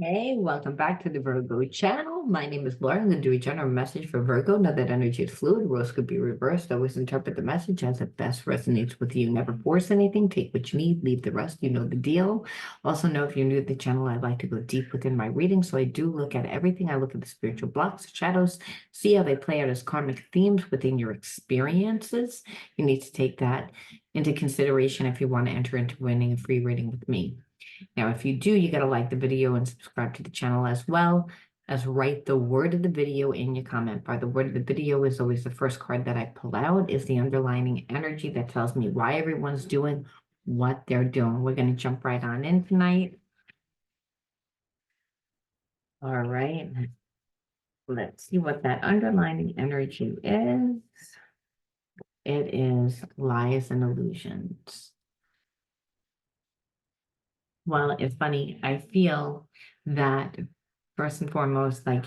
Hey, welcome back to the Virgo channel. My name is Laura. I'm going to do a general message for Virgo. Know that energy is fluid. Roles could be reversed. Always interpret the message as it best resonates with you. Never force anything. Take what you need. Leave the rest. You know the deal. Also know if you're new to the channel, I like to go deep within my reading. So I do look at everything. I look at the spiritual blocks, shadows, see how they play out as karmic themes within your experiences. You need to take that into consideration if you want to enter into winning a free reading with me. Now, if you do, you got to like the video and subscribe to the channel as well as write the word of the video in your comment bar. The word of the video is always the first card that I pull out, is the underlining energy that tells me why everyone's doing what they're doing. We're going to jump right on in tonight. All right. Let's see what that underlining energy is. It is lies and illusions. Well, it's funny. I feel that first and foremost, like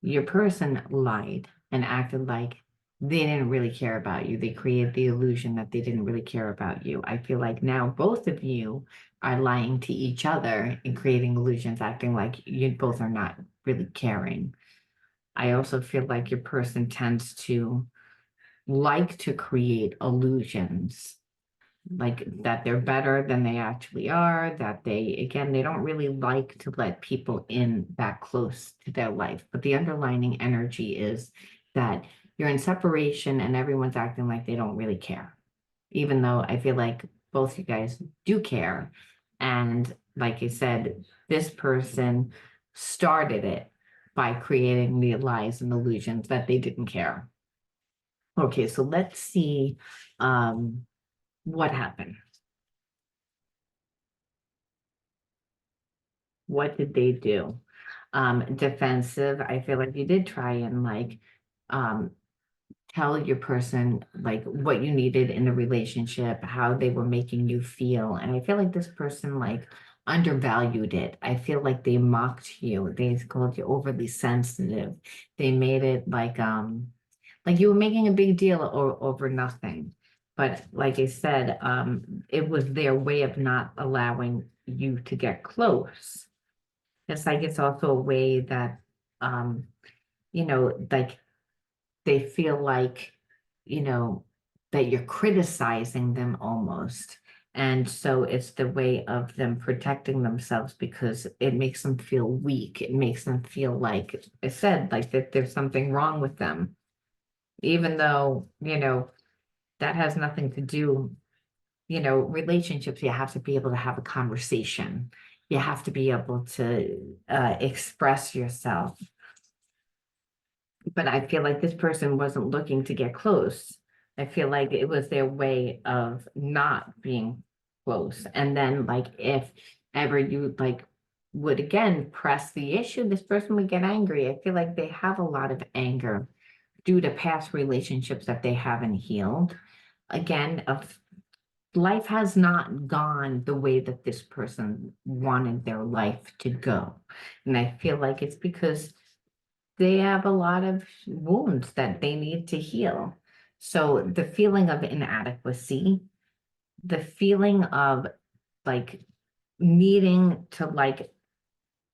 your person lied and acted like they didn't really care about you. They created the illusion that they didn't really care about you. I feel like now both of you are lying to each other and creating illusions, acting like you both are not really caring. I also feel like your person tends to like to create illusions, like that they're better than they actually are, that again, they don't really like to let people in that close to their life. But the underlining energy is that you're in separation and everyone's acting like they don't really care, even though I feel like both you guys do care. And like I said, this person started it by creating the lies and illusions that they didn't care. Okay, so let's see what happened. What did they do? Defensive. I feel like you did try and um tell your person like what you needed in the relationship, how they were making you feel. And I feel like this person like undervalued it. I feel like they mocked you. They called you overly sensitive. They made it like you were making a big deal over nothing. But like I said, it was their way of not allowing you to get close. It's like it's also a way that um, like they feel like, you know, that you're criticizing them almost. And so it's the way of them protecting themselves because it makes them feel weak. It makes them feel like I said, like that there's something wrong with them, even though, that has nothing to do, relationships, you have to be able to have a conversation. You have to be able to express yourself. But I feel like this person wasn't looking to get close. I feel like it was their way of not being close. And then like if ever you like would again press the issue, this person would get angry. I feel like they have a lot of anger due to past relationships that they haven't healed. Again, of life has not gone the way that this person wanted their life to go. And I feel like it's because they have a lot of wounds that they need to heal. So the feeling of inadequacy, the feeling of like needing to like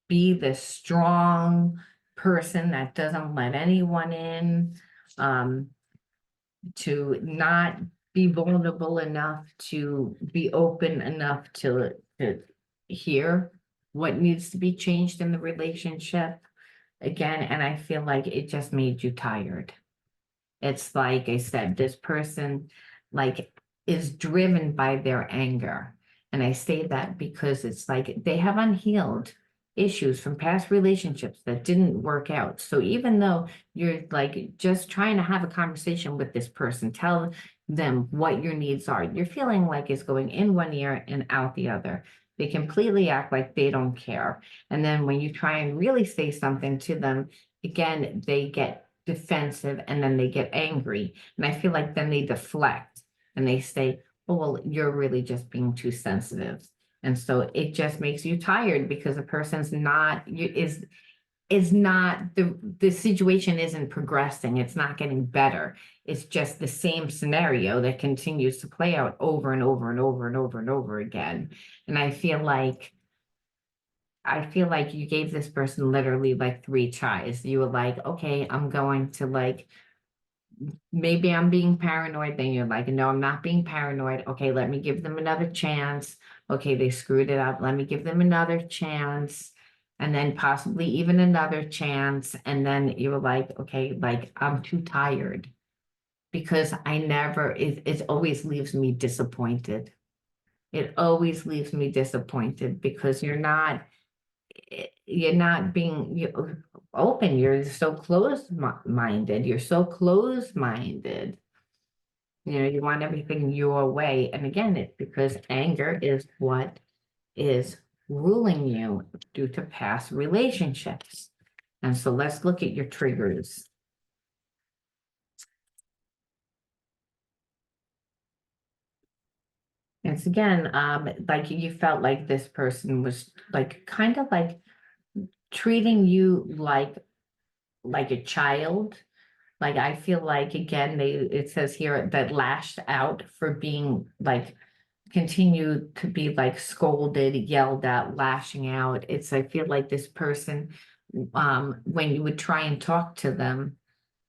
be the strong person that doesn't let anyone in, um, to not be vulnerable enough to be open enough to hear what needs to be changed in the relationship again. And I feel like it just made you tired. It's like I said, this person like is driven by their anger. And I say that because it's like they have unhealed issues from past relationships that didn't work out. So even though you're like just trying to have a conversation with this person, tell them what your needs are, you're feeling like it's going in one ear and out the other. They completely act like they don't care. And then when you try and really say something to them, again, they get defensive and then they get angry. And I feel like then they deflect and they say, oh, well, you're really just being too sensitive. And so it just makes you tired because the person's not is not the situation isn't progressing. It's not getting better. It's just the same scenario that continues to play out over and over and over and over and over again. And I feel like I feel like you gave this person literally like three tries. You were like, okay, I'm going to like, maybe I'm being paranoid. Then you're like, no, I'm not being paranoid. Okay, let me give them another chance. Okay, they screwed it up. Let me give them another chance. And then possibly even another chance. And then you were like, okay, like I'm too tired because I never, it always leaves me disappointed. It always leaves me disappointed because you're not being open. You're so closed-minded. You're so closed-minded. You know, you want everything your way. And again, it's because anger is what is ruling you due to past relationships. And so let's look at your triggers. It's again, like you felt like this person was like kind of like treating you like a child. Like I feel like again, it says here that lashed out for being like continue to be like scolded, yelled at, lashing out. I feel like this person, when you would try and talk to them,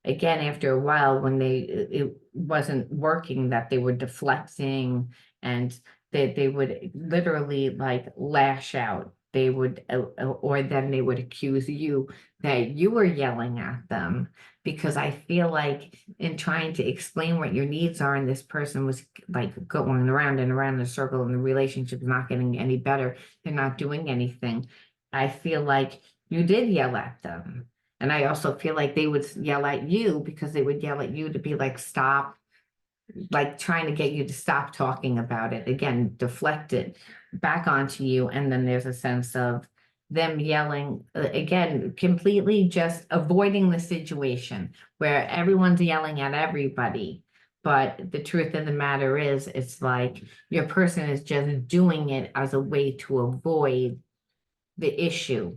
again, after a while, when it wasn't working, that they were deflecting and they would literally like lash out. They would, or then they would accuse you that you were yelling at them because I feel like in trying to explain what your needs are, and this person was like going around and around in a circle, and the relationship is not getting any better. They're not doing anything. I feel like you did yell at them. And I also feel like they would yell at you because they would yell at you to be like, stop, like trying to get you to stop talking about it. Again, deflect it back onto you. And then there's a sense of them yelling, again, completely just avoiding the situation where everyone's yelling at everybody. But the truth of the matter is, it's like your person is just doing it as a way to avoid the issue.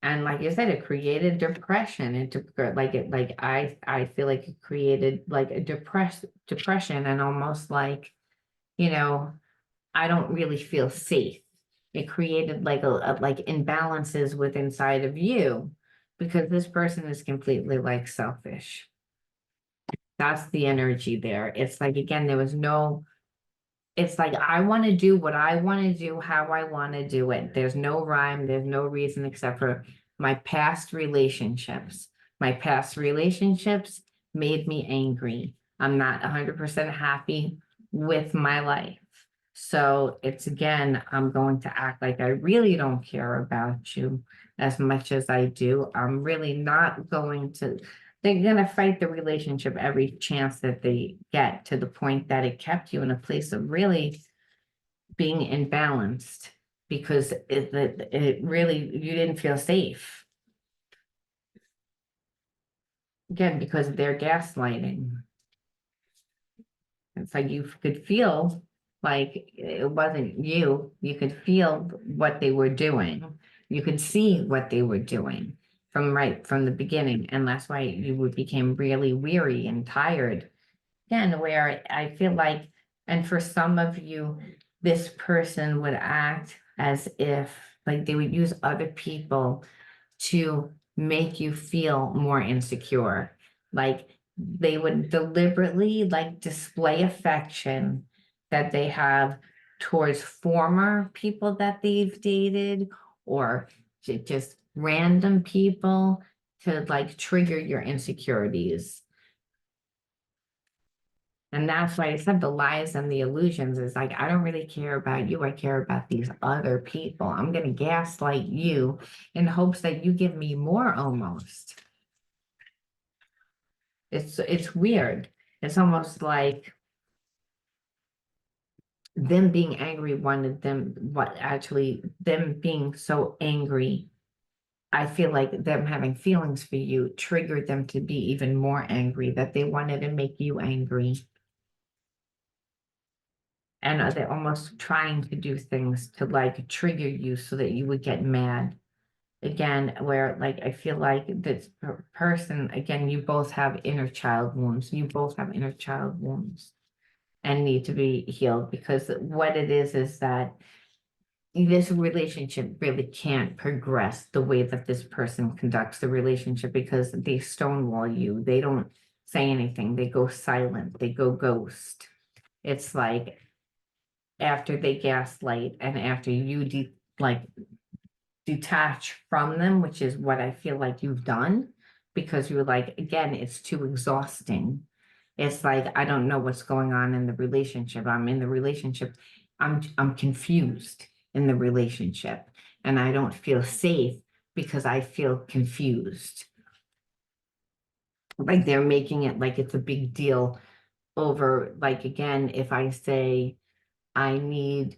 And like you said, it created depression. It took like it like I feel like it created like a depression and almost like, you know, I don't really feel safe. It created like like imbalances with inside of you because this person is completely like selfish. That's the energy there. It's like again, there was no, it's like I want to do what I want to do, how I want to do it. There's no rhyme, there's no reason except for my past relationships. My past relationships made me angry. I'm not 100% happy with my life. So it's again, I'm going to act like I really don't care about you as much as I do. I'm really not going to, they're going to fight the relationship every chance that they get to the point that it kept you in a place of really being imbalanced because it really, you didn't feel safe. Again, because of their gaslighting. It's like you could feel like it wasn't you. You could feel what they were doing. You could see what they were doing from right from the beginning. And that's why you became really weary and tired. Again, where I feel like, and for some of you, this person would act as if like they would use other people to make you feel more insecure. Like they would deliberately like display affection that they have towards former people that they've dated or just random people to like trigger your insecurities. And that's why I said the lies and the illusions is like, I don't really care about you. I care about these other people. I'm going to gaslight you in hopes that you give me more almost. It's weird. It's almost like them being angry wanted them, what actually them being so angry. I feel like them having feelings for you triggered them to be even more angry, that they wanted to make you angry. And they're almost trying to do things to like trigger you so that you would get mad. Again, where like I feel like this person, again, you both have inner child wounds. You both have inner child wounds and need to be healed because what it is that this relationship really can't progress the way that this person conducts the relationship because they stonewall you. They don't say anything. They go silent. They go ghost. It's like after they gaslight and after you like detach from them, which is what I feel like you've done, because you're like, again, it's too exhausting. It's like, I don't know what's going on in the relationship. I'm in the relationship. I'm confused in the relationship and I don't feel safe because I feel confused. Like they're making it like it's a big deal over, like, again, if I say, I need,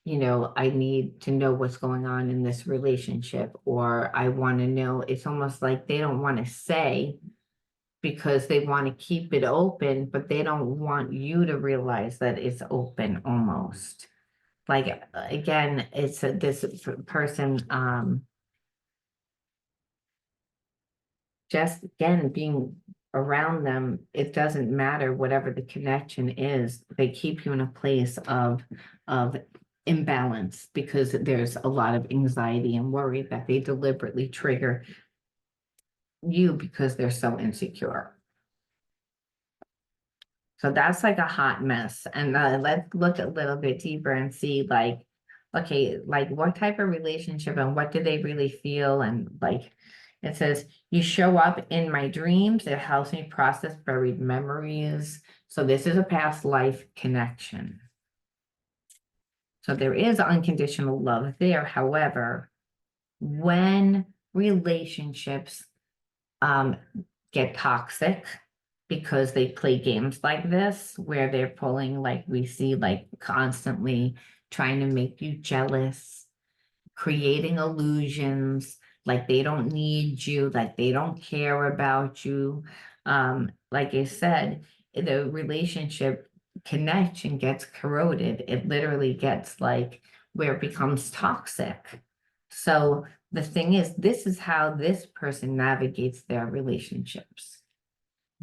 I need to know what's going on in this relationship, or I want to know, it's almost like they don't want to say because they want to keep it open, but they don't want you to realize that it's open almost. Like, again, this person, just again, being around them, it doesn't matter whatever the connection is, they keep you in a place of imbalance because there's a lot of anxiety and worry that they deliberately trigger you because they're so insecure. So that's like a hot mess. And let's look a little bit deeper and see like, okay, like what type of relationship and what do they really feel? And like it says, you show up in my dreams. It helps me process buried memories. So this is a past life connection. So there is unconditional love there. However, when relationships get toxic, because they play games like this where they're pulling, like we see, like constantly trying to make you jealous, creating illusions, like they don't need you, like they don't care about you. Like I said, the relationship connection gets corroded. It literally gets like where it becomes toxic. So the thing is, this is how this person navigates their relationships.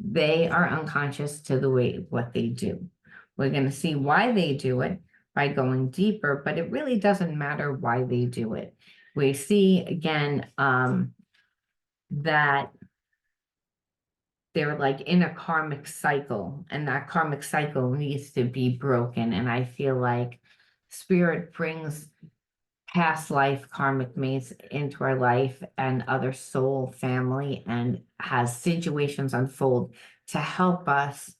They are unconscious to the way what they do. We're going to see why they do it by going deeper, but it really doesn't matter why they do it. We see again that they're like in a karmic cycle, and that karmic cycle needs to be broken. And I feel like spirit brings past life karmic mates into our life and other soul family and has situations unfold to help us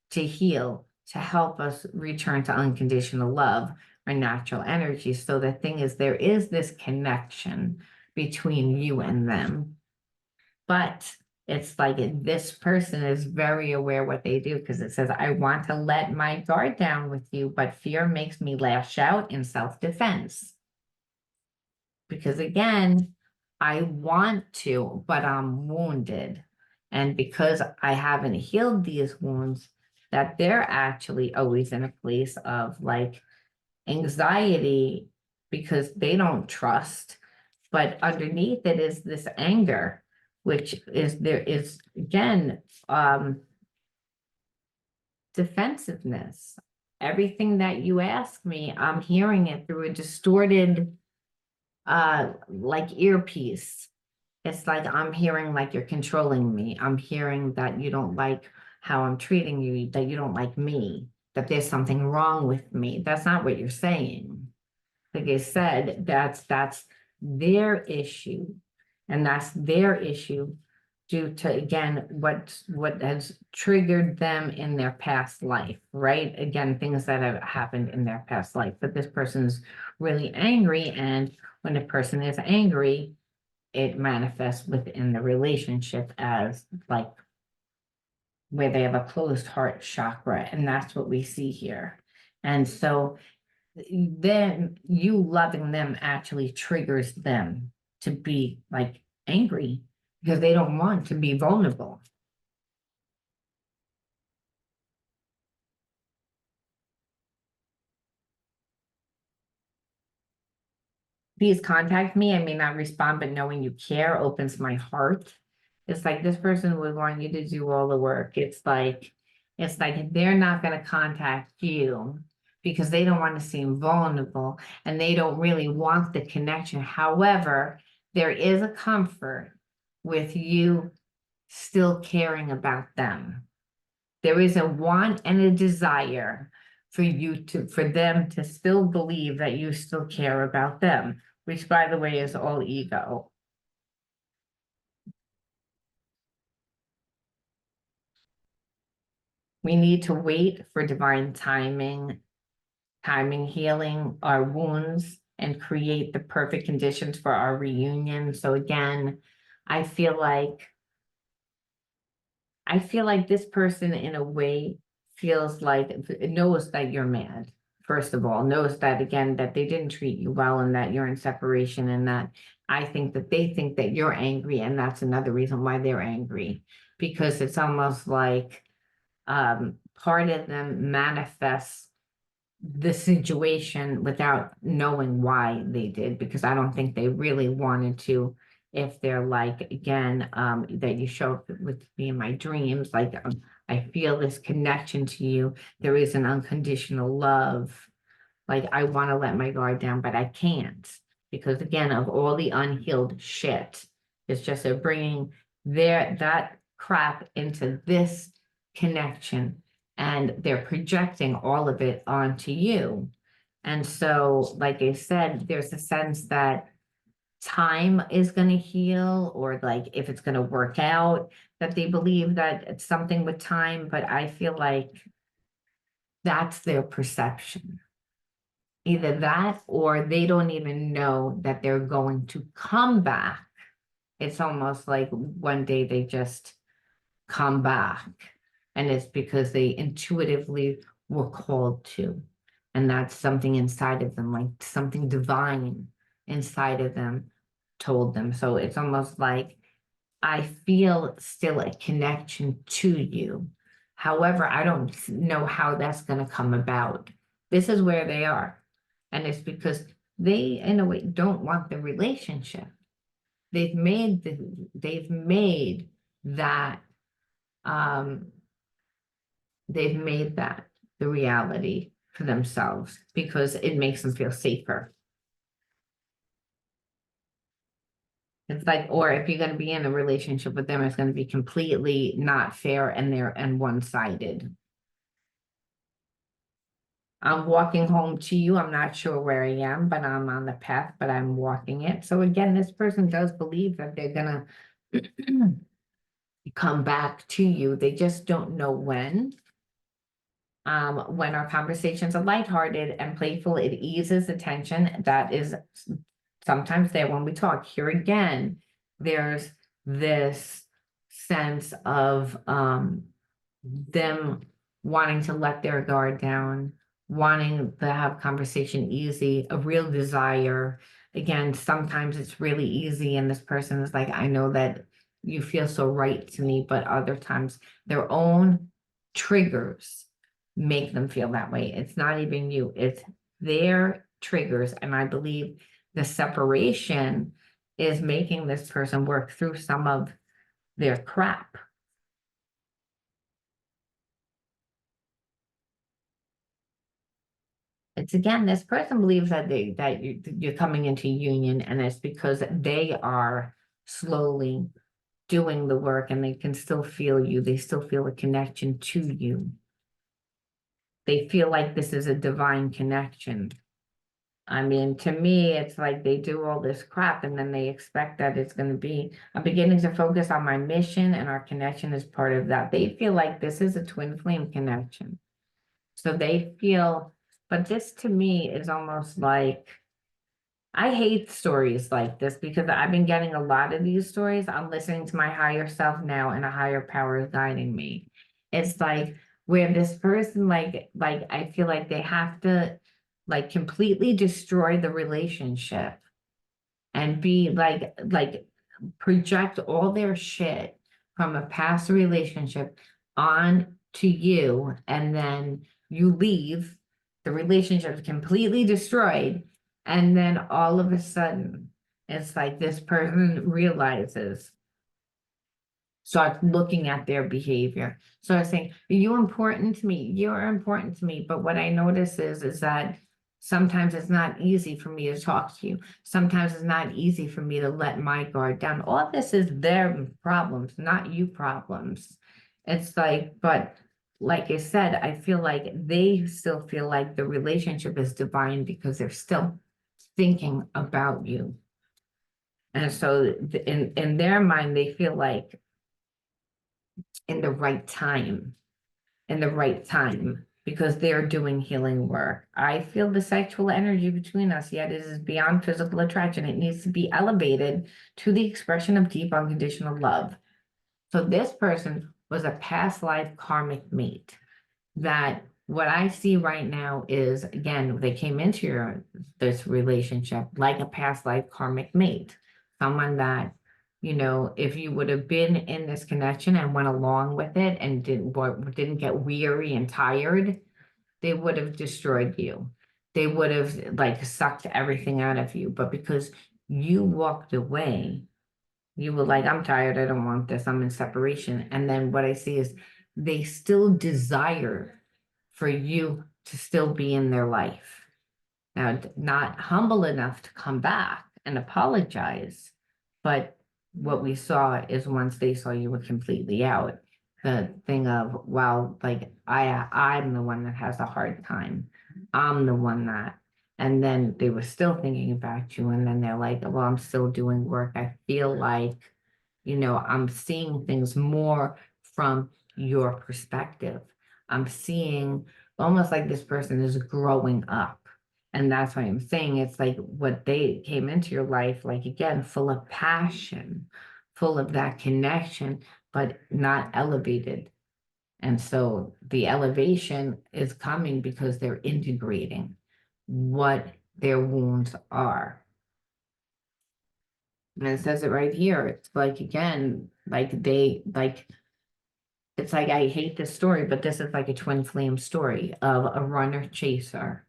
to heal, to help us return to unconditional love or natural energy. So the thing is, there is this connection between you and them. But it's like this person is very aware what they do because it says, I want to let my guard down with you, but fear makes me lash out in self-defense. Because again, I want to, but I'm wounded. And because I haven't healed these wounds, that they're actually always in a place of like anxiety because they don't trust. But underneath it is this anger, which is there is again defensiveness. Everything that you ask me, I'm hearing it through a distorted like earpiece. It's like I'm hearing like you're controlling me. I'm hearing that you don't like how I'm treating you, that you don't like me, that there's something wrong with me. That's not what you're saying. Like I said, that's their issue. And that's their issue due to, again, what has triggered them in their past life, right? Again, things that have happened in their past life. But this person's really angry, and when a person is angry, it manifests within the relationship as like where they have a closed heart chakra, and that's what we see here. And so then you loving them actually triggers them to be like angry because they don't want to be vulnerable. Please contact me. I may not respond, but knowing you care opens my heart. It's like this person would want you to do all the work. It's like they're not going to contact you, because they don't want to seem vulnerable and they don't really want the connection. However, there is a comfort with you still caring about them. There is a want and a desire for them to still believe that you still care about them, which by the way is all ego. We need to wait for divine timing healing our wounds and create the perfect conditions for our reunion. So again, I feel like this person in a way feels like knows that you're mad. First of all, knows that again that they didn't treat you well and that you're in separation and that I think that they think that you're angry and that's another reason why they're angry because it's almost like part of them manifests the situation without knowing why they did, because I don't think they really wanted to. If they're like, again, that you show up with me in my dreams, like I feel this connection to you. There is an unconditional love. Like I want to let my guard down, but I can't because again, of all the unhealed shit, it's just they're bringing that crap into this connection and they're projecting all of it onto you. And so, like I said, there's a sense that time is going to heal, or like if it's going to work out, that they believe that it's something with time. But I feel like that's their perception. Either that or they don't even know that they're going to come back. It's almost like one day they just come back. And it's because they intuitively were called to. And that's something inside of them, like something divine inside of them told them. So it's almost like I feel still a connection to you. However, I don't know how that's going to come about. This is where they are. And it's because they, in a way, don't want the relationship. They've made that um they've made that the reality for themselves because it makes them feel safer. It's like, or if you're going to be in a relationship with them, it's going to be completely not fair and one-sided. I'm walking home to you. I'm not sure where I am, but I'm on the path, but I'm walking it. So again, this person does believe that they're gonna come back to you. They just don't know when. When our conversations are lighthearted and playful, it eases the tension that is sometimes there when we talk. Here again, there's this sense of them wanting to let their guard down, wanting to have conversation easy, a real desire. Again, sometimes it's really easy, and this person is like, I know that you feel so right to me, but other times their own triggers make them feel that way. It's not even you, it's their triggers. And I believe the separation is making this person work through some of their crap. It's again, this person believes that you're coming into union, and it's because they are slowly doing the work and they can still feel you. They still feel a connection to you. They feel like this is a divine connection. I mean, to me, it's like they do all this crap and then they expect that it's going to be, I'm beginning to focus on my mission and our connection is part of that. They feel like this is a twin flame connection. So they feel, but this to me is almost like, I hate stories like this because I've been getting a lot of these stories. I'm listening to my higher self now and a higher power is guiding me. It's like where this person like I feel like they have to like completely destroy the relationship and be like project all their shit from a past relationship on to you, and then you leave, the relationship is completely destroyed, and then all of a sudden it's like this person realizes start looking at their behavior. So I was saying, you're important to me, you're important to me. But what I notice is that sometimes it's not easy for me to talk to you. Sometimes it's not easy for me to let my guard down. All this is their problems, not you problems. It's like, but like I said, I feel like they still feel like the relationship is divine because they're still thinking about you. And so in their mind, they feel like in the right time, in the right time, because they're doing healing work. I feel the sexual energy between us, yet it is beyond physical attraction. It needs to be elevated to the expression of deep unconditional love. So this person was a past life karmic mate. That what I see right now is, again, they came into this relationship like a past life karmic mate, someone that, if you would have been in this connection and went along with it and didn't get weary and tired, they would have destroyed you. They would have like sucked everything out of you. But because you walked away, you were like, I'm tired, I don't want this, I'm in separation. And then what I see is they still desire for you to still be in their life. Now, not humble enough to come back and apologize, but what we saw is once they saw you were completely out, the thing of, well, like I'm the one that has a hard time. I'm the one that, and then they were still thinking about you, and then they're like, well, I'm still doing work. I feel like, I'm seeing things more from your perspective. I'm seeing almost like this person is growing up. And that's why I'm saying it's like what they came into your life, like again, full of passion, full of that connection, but not elevated. And so the elevation is coming because they're integrating what their wounds are. And it says it right here. It's like, again, it's like, I hate this story, but this is like a twin flame story of a runner chaser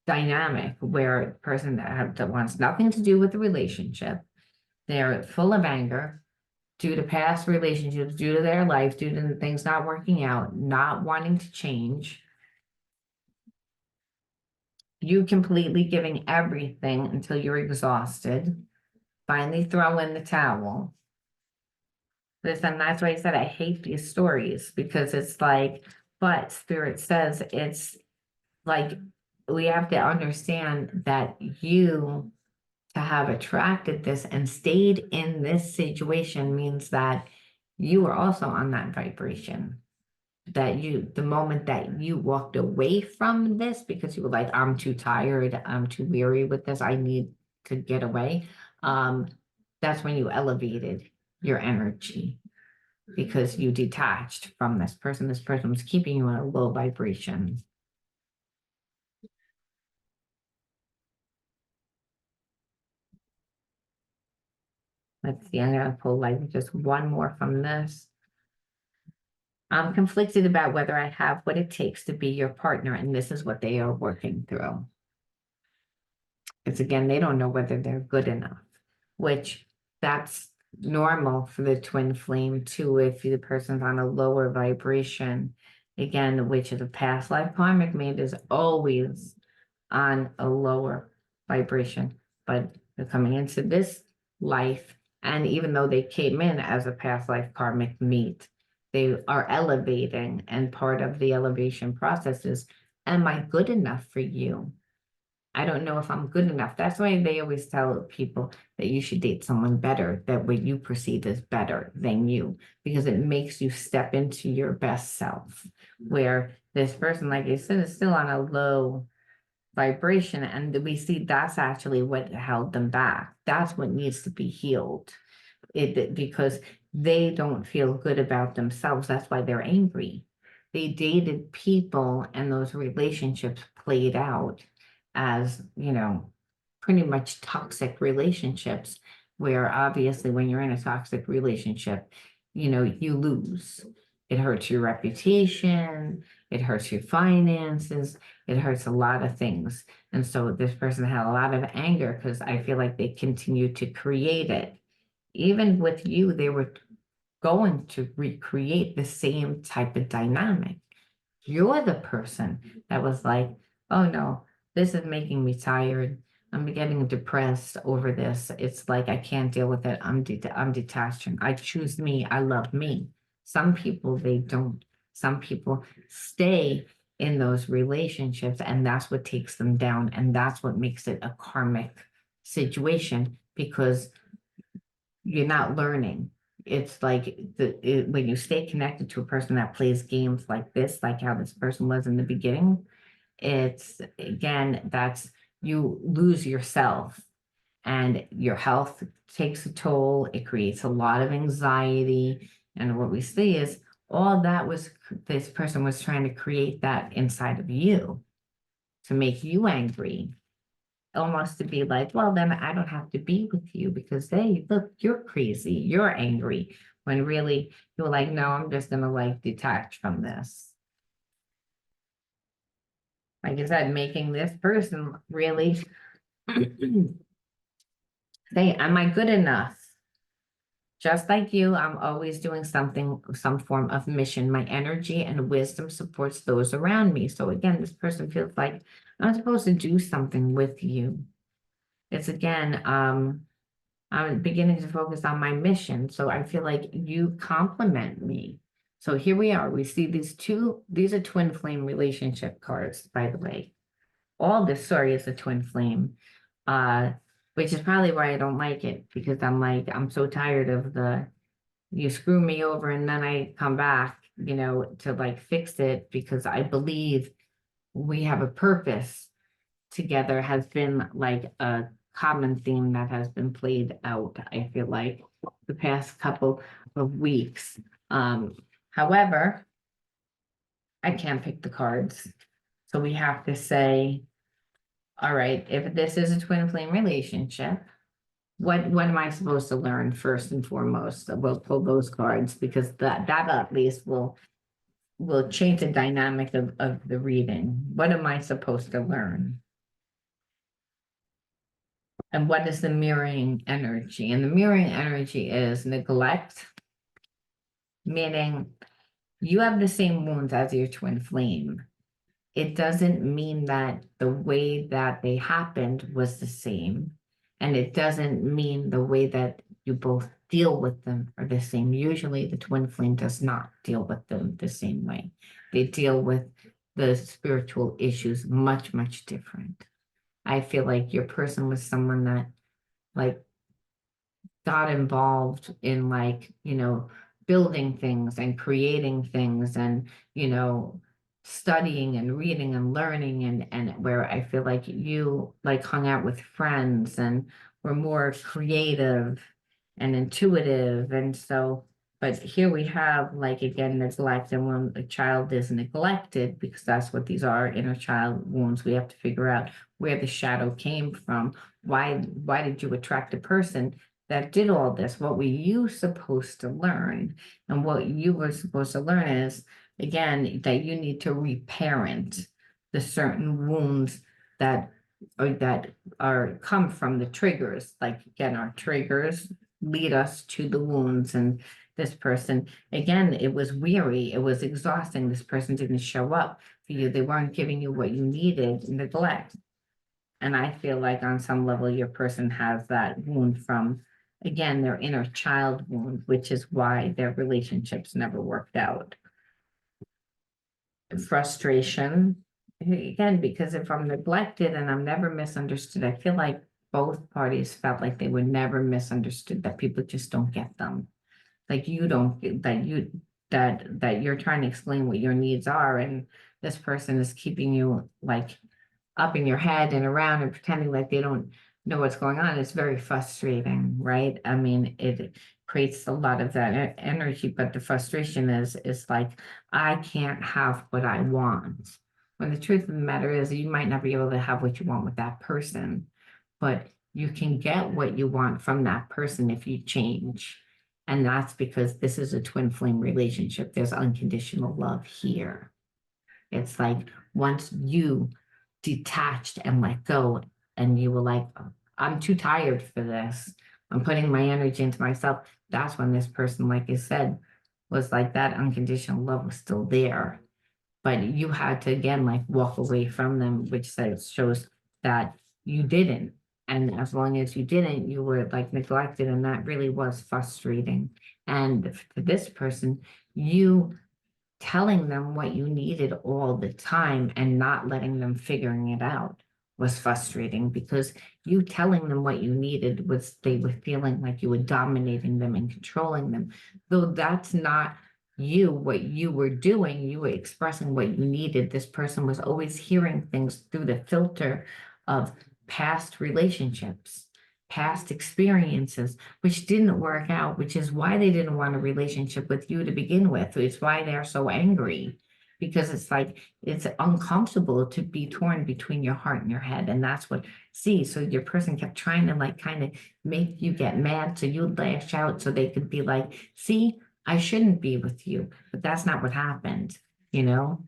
dynamic where a person that wants nothing to do with the relationship, they're full of anger due to past relationships, due to their life, due to things not working out, not wanting to change. You completely giving everything until you're exhausted, finally throw in the towel. Listen, that's why I said I hate these stories because it's like, but Spirit says it's like we have to understand that you to have attracted this and stayed in this situation means that you were also on that vibration. That the moment that you walked away from this because you were like, I'm too tired, I'm too weary with this, I need to get away. That's when you elevated your energy because you detached from this person. This person was keeping you in a low vibration. Let's see, I'm gonna pull like just one more from this. I'm conflicted about whether I have what it takes to be your partner, and this is what they are working through. It's again, they don't know whether they're good enough, which that's normal for the twin flame too. If the person's on a lower vibration, again, which is a past life karmic mate is always on a lower vibration, but they're coming into this life. And even though they came in as a past life karmic mate, they are elevating. And part of the elevation process is, am I good enough for you? I don't know if I'm good enough. That's why they always tell people that you should date someone better, that what you perceive is better than you, because it makes you step into your best self. Where this person, like I said, is still on a low vibration, and we see that's actually what held them back. That's what needs to be healed. Because they don't feel good about themselves. That's why they're angry. They dated people and those relationships played out as, pretty much toxic relationships, where obviously when you're in a toxic relationship, you lose. It hurts your reputation, it hurts your finances, it hurts a lot of things. And so this person had a lot of anger because I feel like they continued to create it. Even with you, they were going to recreate the same type of dynamic. You're the person that was like, oh no, this is making me tired. I'm getting depressed over this. It's like I can't deal with it. I'm detaching. I choose me. I love me. Some people they don't. Some people stay in those relationships, and that's what takes them down, and that's what makes it a karmic situation because you're not learning. It's like when you stay connected to a person that plays games like this, like how this person was in the beginning, it's again, that's you lose yourself and your health takes a toll. It creates a lot of anxiety. And what we see is all that was this person was trying to create that inside of you to make you angry almost to be like, well, then I don't have to be with you because hey, look, you're crazy, you're angry. When really you're like, no, I'm just gonna like detach from this. Like I said, making this person really say, am I good enough? Just like you, I'm always doing something, some form of mission. My energy and wisdom supports those around me. So again, this person feels like I'm supposed to do something with you. It's again, I'm beginning to focus on my mission. So I feel like you complement me. So here we are. We see these are twin flame relationship cards, by the way. All this, sorry, is a twin flame. Uh, which is probably why I don't like it, because I'm like, I'm so tired of you screw me over and then I come back, to like fix it because I believe we have a purpose together has been like a common theme that has been played out, I feel like, the past couple of weeks. Um, However, I can't pick the cards. So we have to say, all right, if this is a twin flame relationship, what am I supposed to learn first and foremost? We'll pull those cards because that at least will change the dynamic of the reading. What am I supposed to learn? And what is the mirroring energy? And the mirroring energy is neglect, meaning you have the same wounds as your twin flame. It doesn't mean that the way that they happened was the same. And it doesn't mean the way that you both deal with them are the same. Usually the twin flame does not deal with them the same way. They deal with the spiritual issues much, much different. I feel like your person was someone that like got involved in like, building things and creating things and, studying and reading and learning and where I feel like you like hung out with friends and were more creative and intuitive. And so, but here we have like again neglect, and when a child is neglected, because that's what these are, inner child wounds, we have to figure out where the shadow came from. Why did you attract a person that did all this? What were you supposed to learn? And what you were supposed to learn is, again, that you need to reparent the certain wounds that are come from the triggers. Like again, our triggers lead us to the wounds. And this person, again, it was weary, it was exhausting. This person didn't show up for you. They weren't giving you what you needed, neglect. And I feel like on some level, your person has that wound from, again, their inner child wound, which is why their relationships never worked out. Frustration, again, because if I'm neglected and I'm never misunderstood, I feel like both parties felt like they were never misunderstood, that people just don't get them. Like you don't, that you're trying to explain what your needs are, and this person is keeping you like up in your head and around and pretending like they don't know what's going on. It's very frustrating, right? I mean, it creates a lot of that energy, but the frustration is like, I can't have what I want. When the truth of the matter is, you might not be able to have what you want with that person, but you can get what you want from that person if you change. And that's because this is a twin flame relationship. There's unconditional love here. It's like once you detached and let go, and you were like, I'm too tired for this. I'm putting my energy into myself. That's when this person, like I said, was like that unconditional love was still there. But you had to again like walk away from them, which says shows that you didn't. And as long as you didn't, you were like neglected, and that really was frustrating. And for this person, you telling them what you needed all the time and not letting them figuring it out was frustrating, because you telling them what you needed was they were feeling like you were dominating them and controlling them. Though that's not you, what you were doing, you were expressing what you needed. This person was always hearing things through the filter of past relationships, past experiences, which didn't work out, which is why they didn't want a relationship with you to begin with. It's why they're so angry, because it's like it's uncomfortable to be torn between your heart and your head. And that's what, see, so your person kept trying to like kind of make you get mad so you'd lash out so they could be like, see, I shouldn't be with you. But that's not what happened, you know?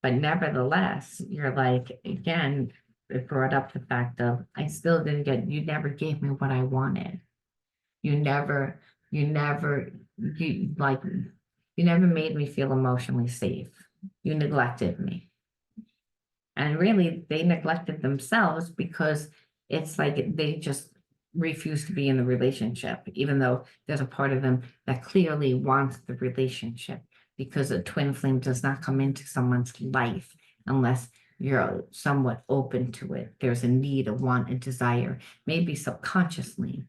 But nevertheless, you're like, again, it brought up the fact of I still didn't get, you never gave me what I wanted. You never, you never, you like, you never made me feel emotionally safe. You neglected me. And really, they neglected themselves because it's like they just refuse to be in the relationship, even though there's a part of them that clearly wants the relationship, because a twin flame does not come into someone's life unless you're somewhat open to it. There's a need, a want, a desire, maybe subconsciously.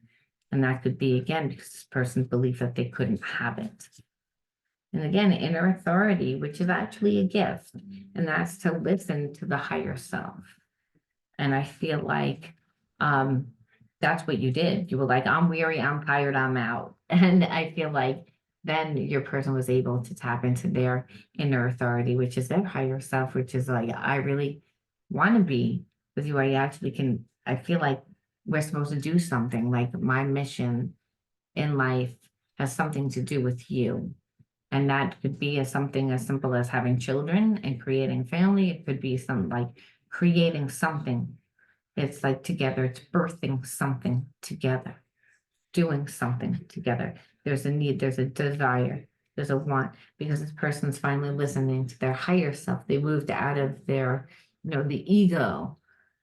And that could be, again, because this person believed that they couldn't have it. And again, inner authority, which is actually a gift, and that's to listen to the higher self. And I feel like that's what you did. You were like, I'm weary, I'm tired, I'm out. And I feel like then your person was able to tap into their inner authority, which is their higher self, which is like, I really want to be with you. I actually can, I feel like we're supposed to do something. Like my mission in life has something to do with you. And that could be something as simple as having children and creating family. It could be something like creating something. It's like together, it's birthing something together, doing something together. There's a need, there's a desire, there's a want, because this person's finally listening to their higher self. They moved out of their, the ego,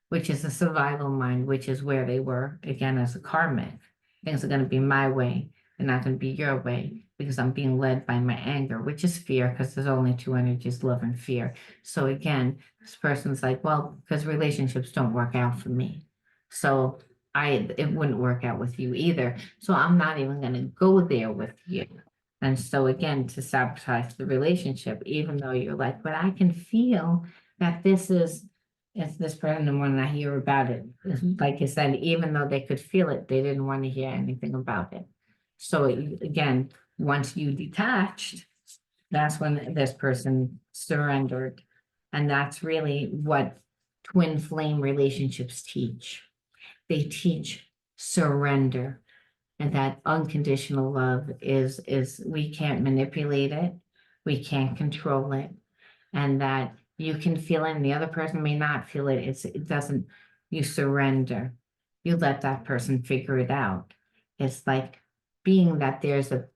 which is the survival mind, which is where they were again as a karmic. Things are going to be my way and not going to be your way, because I'm being led by my anger, which is fear, because there's only two energies, love and fear. So again, this person's like, well, because relationships don't work out for me. So it wouldn't work out with you either. So I'm not even going to go there with you. And so again, to sabotage the relationship, even though you're like, but I can feel that it's this person, and when I hear about it, like I said, even though they could feel it, they didn't want to hear anything about it. So again, once you detached, that's when this person surrendered. And that's really what twin flame relationships teach. They teach surrender, and that unconditional love is we can't manipulate it, we can't control it, and that you can feel it and the other person may not feel it. It doesn't, you surrender. You let that person figure it out. It's like being that there was a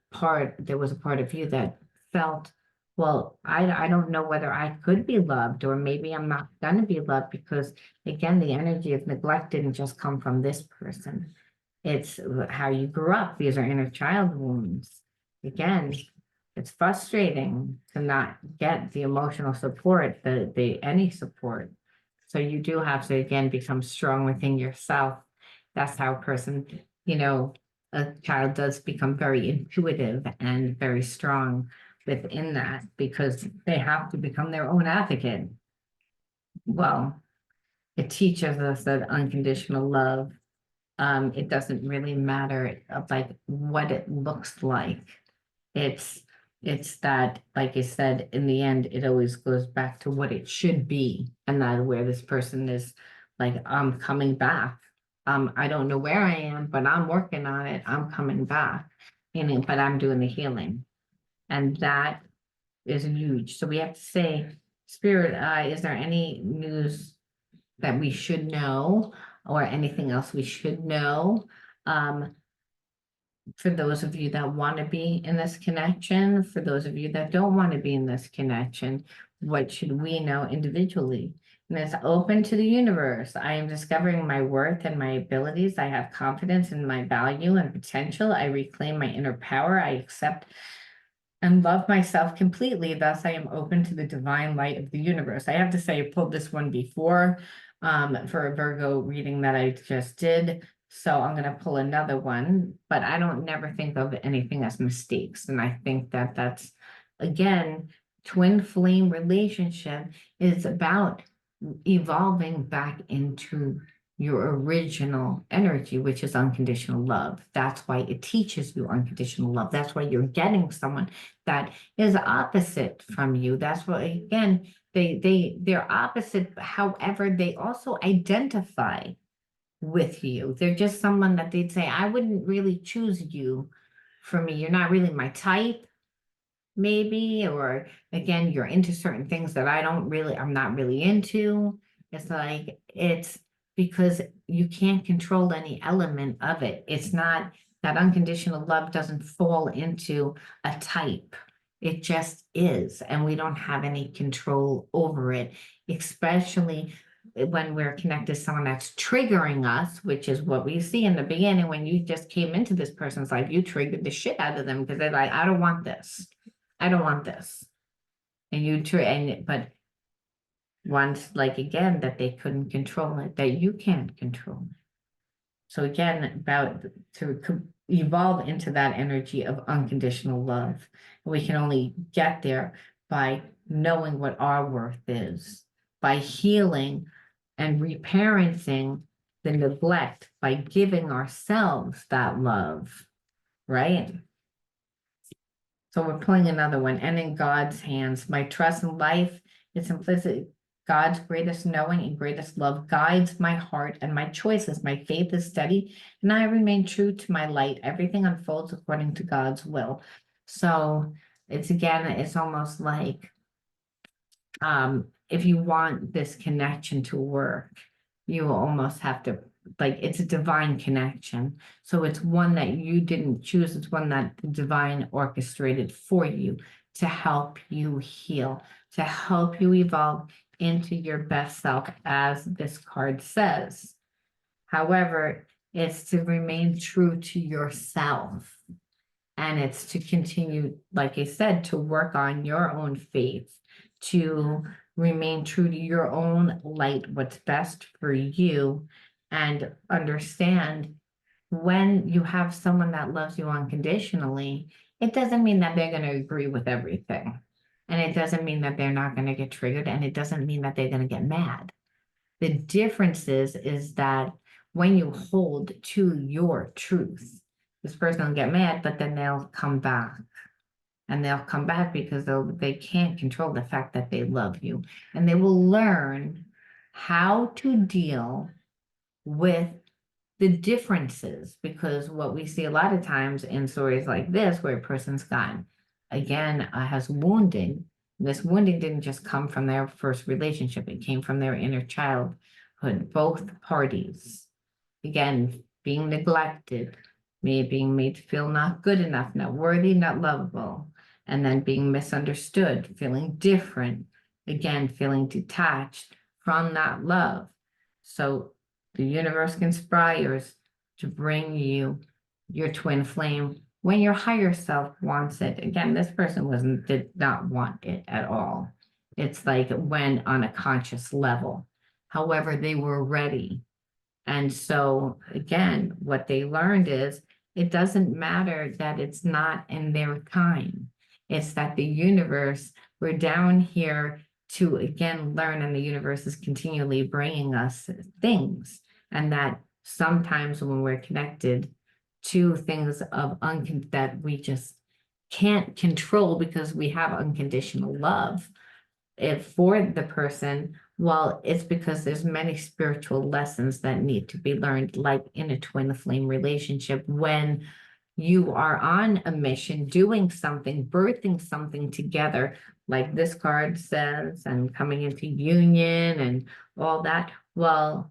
part of you that felt, well, I don't know whether I could be loved, or maybe I'm not gonna be loved, because again, the energy of neglect didn't just come from this person. It's how you grew up. These are inner child wounds. Again, it's frustrating to not get the emotional support, the any support. So you do have to again become strong within yourself. That's how a person, a child does become very intuitive and very strong within that, because they have to become their own advocate. Well, it teaches us that unconditional love, it doesn't really matter like what it looks like. It's it's that, like I said, in the end, it always goes back to what it should be, and not where this person is like, I'm coming back. I don't know where I am, but I'm working on it. I'm coming back. But I'm doing the healing. And that is huge. So we have to say, Spirit, is there any news that we should know, or anything else we should know For those of you that want to be in this connection, for those of you that don't want to be in this connection, what should we know individually? And it's open to the universe. I am discovering my worth and my abilities. I have confidence in my value and potential. I reclaim my inner power. I accept and love myself completely. Thus, I am open to the divine light of the universe. I have to say, I pulled this one before for a Virgo reading that I just did. So I'm going to pull another one, but I don't never think of anything as mistakes. And I think that that's, again, twin flame relationship is about evolving back into your original energy, which is unconditional love. That's why it teaches you unconditional love. That's why you're getting someone that is opposite from you. That's why, again, they're opposite. However, they also identify with you. They're just someone that they'd say, I wouldn't really choose you for me. You're not really my type, maybe, or again, you're into certain things that I'm not really into. It's like, it's because you can't control any element of it. It's not that unconditional love doesn't fall into a type. It just is, and we don't have any control over it, especially when we're connected to someone that's triggering us, which is what we see in the beginning when you just came into this person's life, you triggered the shit out of them because they're like, I don't want this. I don't want this. But once, like again, that they couldn't control it, that you can't control it. So again, about to evolve into that energy of unconditional love. We can only get there by knowing what our worth is, by healing and reparenting the neglect, by giving ourselves that love, right? So we're pulling another one, and in God's hands, my trust in life is implicit. God's greatest knowing and greatest love guides my heart and my choices. My faith is steady, and I remain true to my light. Everything unfolds according to God's will. So it's almost like if you want this connection to work, you almost have to, like, it's a divine connection. So it's one that you didn't choose. It's one that the divine orchestrated for you to help you heal, to help you evolve into your best self, as this card says. However, it's to remain true to yourself. And it's to continue, like I said, to work on your own faith, to remain true to your own light, what's best for you, and understand when you have someone that loves you unconditionally, it doesn't mean that they're going to agree with everything. And it doesn't mean that they're not going to get triggered, and it doesn't mean that they're going to get mad. The difference is that when you hold to your truth, this person will get mad, but then they'll come back. And they'll come back because they can't control the fact that they love you. And they will learn how to deal with the differences, because what we see a lot of times in stories like this, where a person's gotten, again, has wounding. This wounding didn't just come from their first relationship, it came from their inner childhood, both parties. Again, being neglected, being made to feel not good enough, not worthy, not lovable, and then being misunderstood, feeling different, again, feeling detached from that love. So the universe conspires to bring you your twin flame when your higher self wants it. Again, this person did not want it at all. It's like when on a conscious level. However, they were ready. And so again, what they learned is it doesn't matter that it's not in their time. It's that the universe, we're down here to again learn, and the universe is continually bringing us things. And that sometimes when we're connected to things of that we just can't control because we have unconditional love, if for the person, well, it's because there's many spiritual lessons that need to be learned, like in a twin flame relationship, when you are on a mission, doing something, birthing something together, like this card says, and coming into union and all that. Well,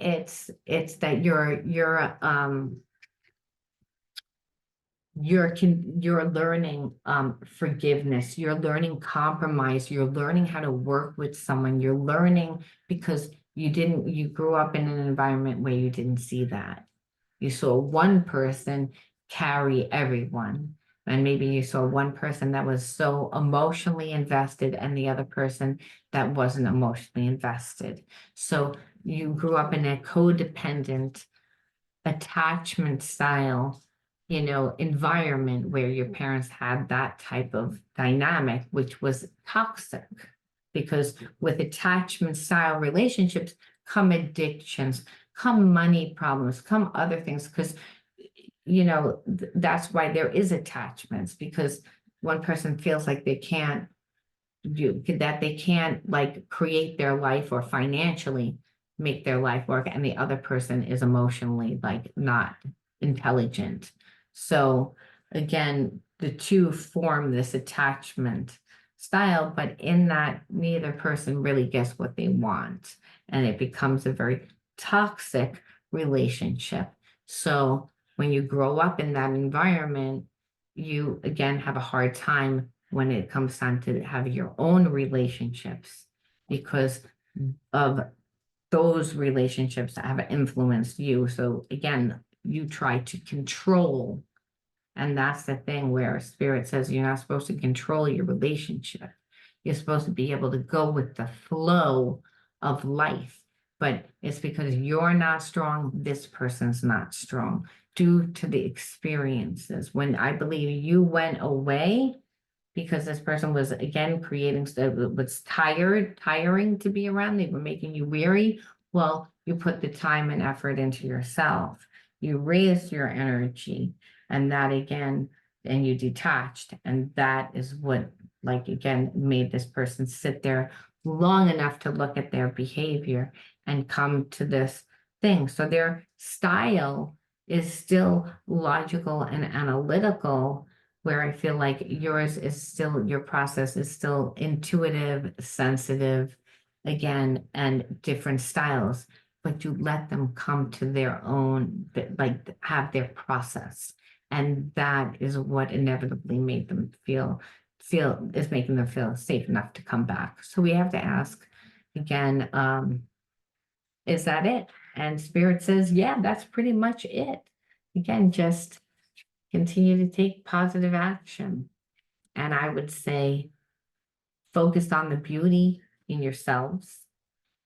it's that you're learning forgiveness, you're learning compromise, you're learning how to work with someone, you're learning because you grew up in an environment where you didn't see that. You saw one person carry everyone. And maybe you saw one person that was so emotionally invested and the other person that wasn't emotionally invested. So you grew up in a codependent attachment style, environment where your parents had that type of dynamic, which was toxic. Because with attachment style relationships come addictions, come money problems, come other things. Because, that's why there is attachments, because one person feels like they can't that they can't like create their life or financially make their life work, and the other person is emotionally like not intelligent. So again, the two form this attachment style, but in that neither person really gets what they want, and it becomes a very toxic relationship. So when you grow up in that environment, you again have a hard time when it comes time to have your own relationships, because of those relationships that have influenced you. So again, you try to control. And that's the thing where spirit says you're not supposed to control your relationship. You're supposed to be able to go with the flow of life. But it's because you're not strong, this person's not strong due to the experiences. When I believe you went away, because this person was again creating stuff that was tiring to be around. They were making you weary. Well, you put the time and effort into yourself. You raised your energy, and that again, and you detached. And that is what, like, again, made this person sit there long enough to look at their behavior and come to this thing. So their style is still logical and analytical, where I feel like yours is still, your process is still intuitive, sensitive, again, and different styles, but you let them come to their own, like have their process. And that is what inevitably made them is making them feel safe enough to come back. So we have to ask again, is that it? And spirit says, yeah, that's pretty much it. Again, just continue to take positive action. And I would say focus on the beauty in yourselves.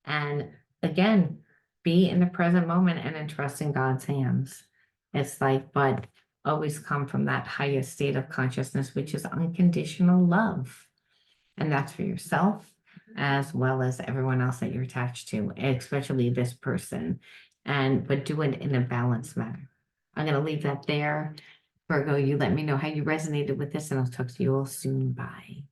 And again, be in the present moment and entrust in God's hands. It's like, but always come from that highest state of consciousness, which is unconditional love. And that's for yourself as well as everyone else that you're attached to, especially this person. But do it in a balanced manner. I'm going to leave that there. Virgo, you let me know how you resonated with this, and I'll talk to you all soon. Bye.